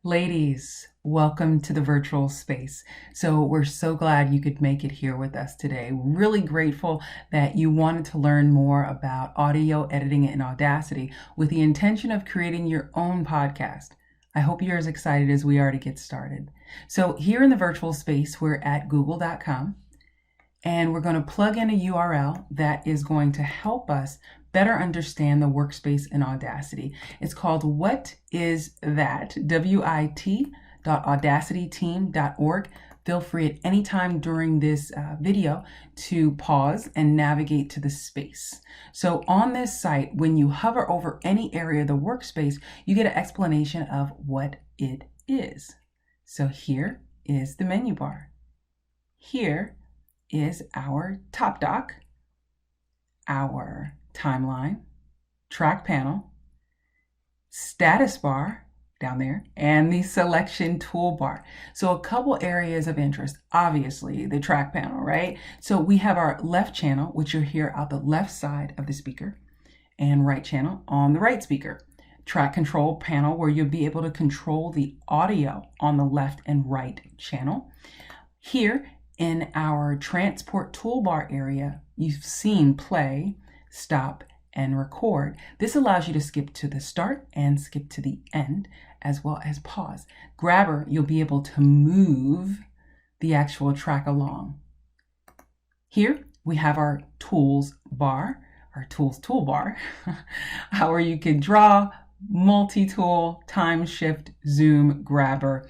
Ladies, welcome to the virtual space. So we're so glad you could make it here with us today. Really grateful that you wanted to learn more about audio editing in Audacity with the intention of creating your own podcast. I hope you're as excited as we are to get started. So here in the virtual space, we're at google.com and we're going to plug in a URL that is going to help us better understand the workspace in Audacity. It's called What Is That? wit.audacityteam.org. Feel free at any time during this video to pause and navigate to the space. So on this site, when you hover over any area of the workspace, you get an explanation of what it is. So here is the menu bar. Here is our top dock, our timeline, track panel, status bar down there, and the selection toolbar. So a couple areas of interest, obviously the track panel, right? So we have our left channel, which you'll hear out the left side of the speaker, and right channel on the right speaker. Track control panel, where you'll be able to control the audio on the left and right channel. Here in our transport toolbar area, you've seen play, stop, and record. This allows you to skip to the start and skip to the end, as well as pause. Grabber, you'll be able to move the actual track along. Here we have our tools bar, our tools toolbar, where you can draw, multi-tool, time shift, zoom, grabber,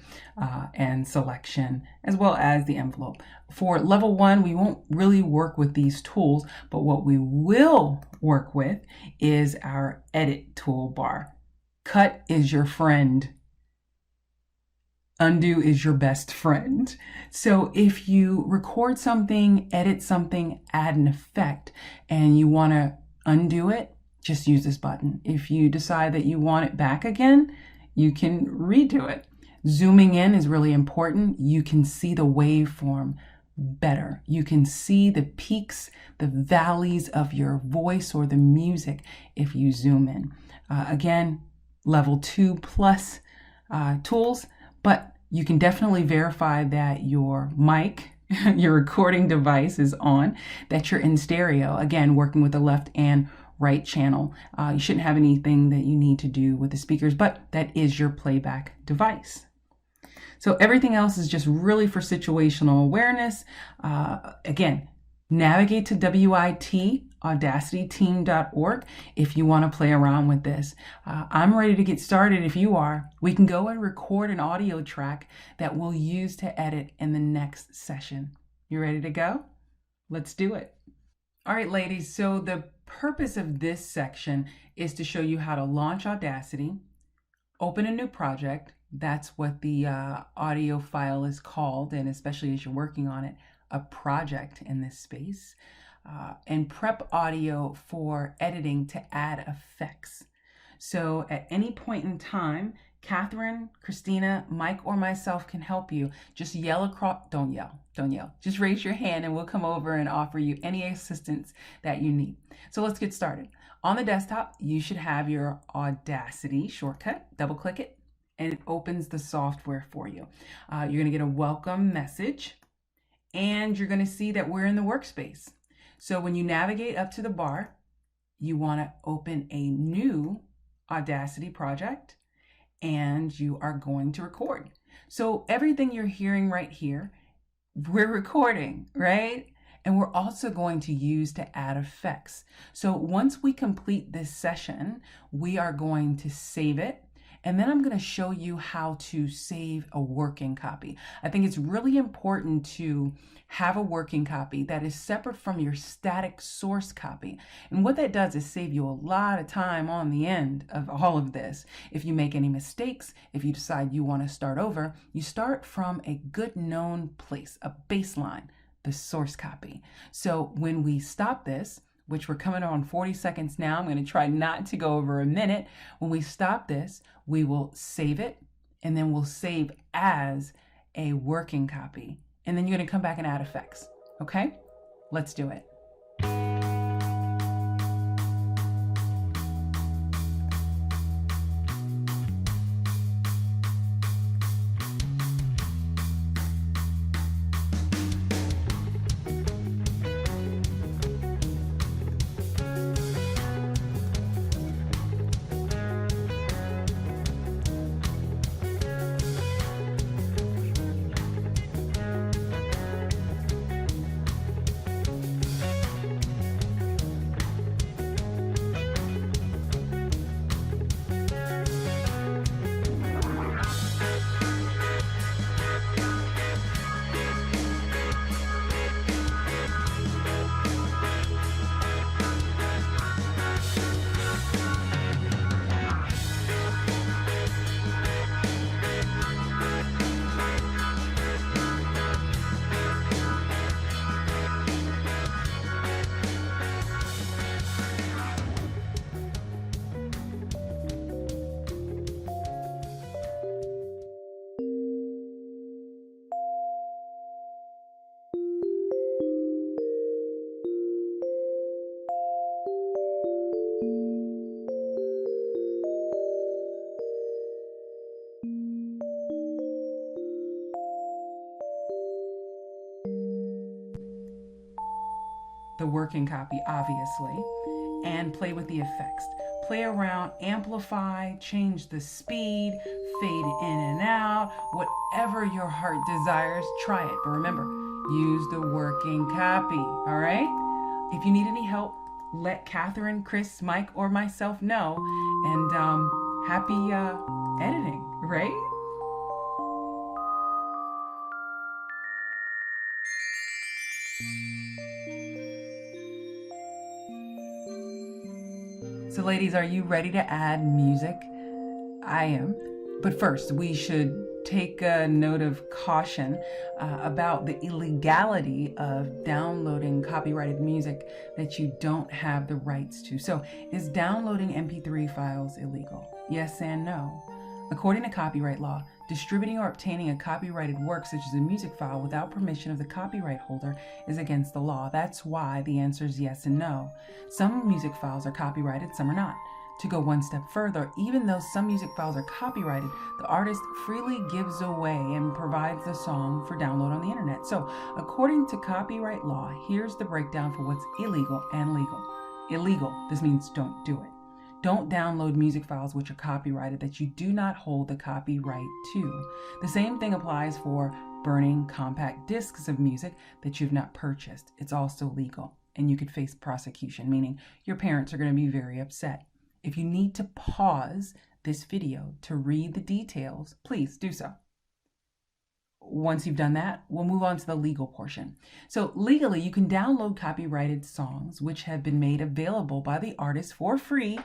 and selection, as well as the envelope. For level 1, we won't really work with these tools, but what we will work with is our edit toolbar. Cut is your friend. Undo is your best friend. So if you record something, edit something, add an effect, and you want to undo it, just use this button. If you decide that you want it back again, you can redo it. Zooming in is really important. You can see the waveform better. You can see the peaks, the valleys of your voice or the music if you zoom in. Again, level 2 plus tools, but you can definitely verify that your mic, your recording device is on, that you're in stereo. Again, working with the left and right channel. You shouldn't have anything that you need to do with the speakers, but that is your playback device. So everything else is just really for situational awareness. Again, navigate to wit.audacityteam.org if you want to play around with this. I'm ready to get started if you are. We can go and record an audio track that we'll use to edit in the next session. You ready to go? Let's do it. All right, ladies, so the purpose of this section is to show you how to launch Audacity, open a new project. That's what the audio file is called, and especially as you're working on it, a project in this space, and prep audio for editing to add effects. So at any point in time, Catherine, Christina, Mike, or myself can help you. Just yell across, don't yell. Just raise your hand and we'll come over and offer you any assistance that you need. So let's get started. On the desktop, you should have your Audacity shortcut. Double click it and it opens the software for you. You're gonna get a welcome message and you're gonna see that we're in the workspace. So when you navigate up to the bar, you wanna open a new Audacity project and you are going to record. So everything you're hearing right here, we're recording, right? And we're also going to use to add effects. So once we complete this session, we are going to save it. And then I'm going to show you how to save a working copy. I think it's really important to have a working copy that is separate from your static source copy. And what that does is save you a lot of time on the end of all of this. If you make any mistakes, if you decide you want to start over, you start from a good known place, a baseline, the source copy. So when we stop this, which we're coming on 40 seconds now, I'm going to try not to go over a minute. When we stop this, we will save it, and then we'll save as a working copy. And then you're going to come back and add effects. Okay? Let's do it. The working copy, obviously, and play with the effects. Play around, amplify, change the speed, fade in and out, whatever your heart desires, try it. But remember, use the working copy, all right? If you need any help, let Catherine, Chris, Mike, or myself know. And happy editing, right? So ladies, are you ready to add music? I am. But first, we should take a note of caution about the illegality of downloading copyrighted music that you don't have the rights to. So, is downloading MP3 files illegal? Yes and no. According to copyright law, distributing or obtaining a copyrighted work such as a music file without permission of the copyright holder is against the law. That's why the answer is yes and no. Some music files are copyrighted, some are not. To go one step further, even though some music files are copyrighted, the artist freely gives away and provides the song for download on the internet. So, according to copyright law, here's the breakdown for what's illegal and legal. Illegal, this means don't do it. Don't download music files which are copyrighted that you do not hold the copyright to. The same thing applies for burning compact discs of music that you've not purchased. It's also legal, and you could face prosecution, meaning your parents are going to be very upset. If you need to pause this video to read the details, please do so. Once you've done that, we'll move on to the legal portion. So legally, you can download copyrighted songs which have been made available by the artist for free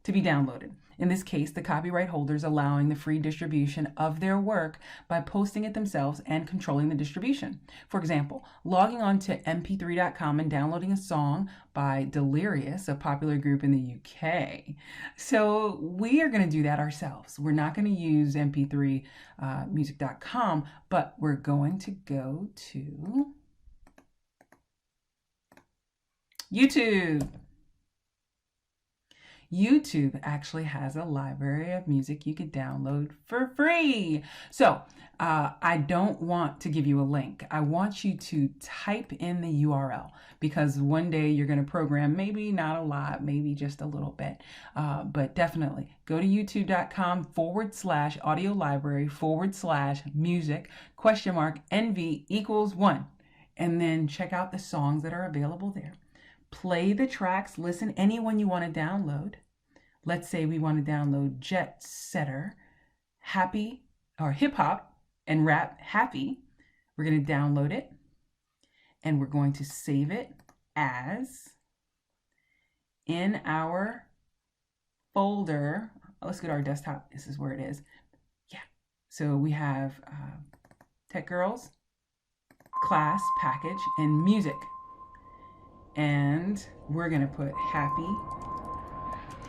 to be downloaded. In this case, the copyright holders allowing the free distribution of their work by posting it themselves and controlling the distribution. For example, logging on to mp3.com and downloading a song by Delirious, a popular group in the UK. So we are going to do that ourselves. We're not going to use mp3music.com, but we're going to go to YouTube. YouTube actually has a library of music you could download for free. So I don't want to give you a link. I want you to type in the URL because one day you're going to program, maybe not a lot, maybe just a little bit, but definitely go to youtube.com/audio library/music NV = 1, and then check out the songs that are available there. Play the tracks, listen anyone you want to download. Let's say we want to download Jet Setter, Happy, or Hip Hop and Rap Happy. We're going to download it and we're going to save it as in our folder. Let's go to our desktop. This is where it is. Yeah. So we have Tech Girls, Class, Package, and Music. And we're going to put Happy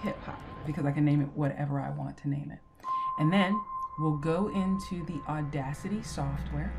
Hip Hop because I can name it whatever I want to name it. And then we'll go into the Audacity software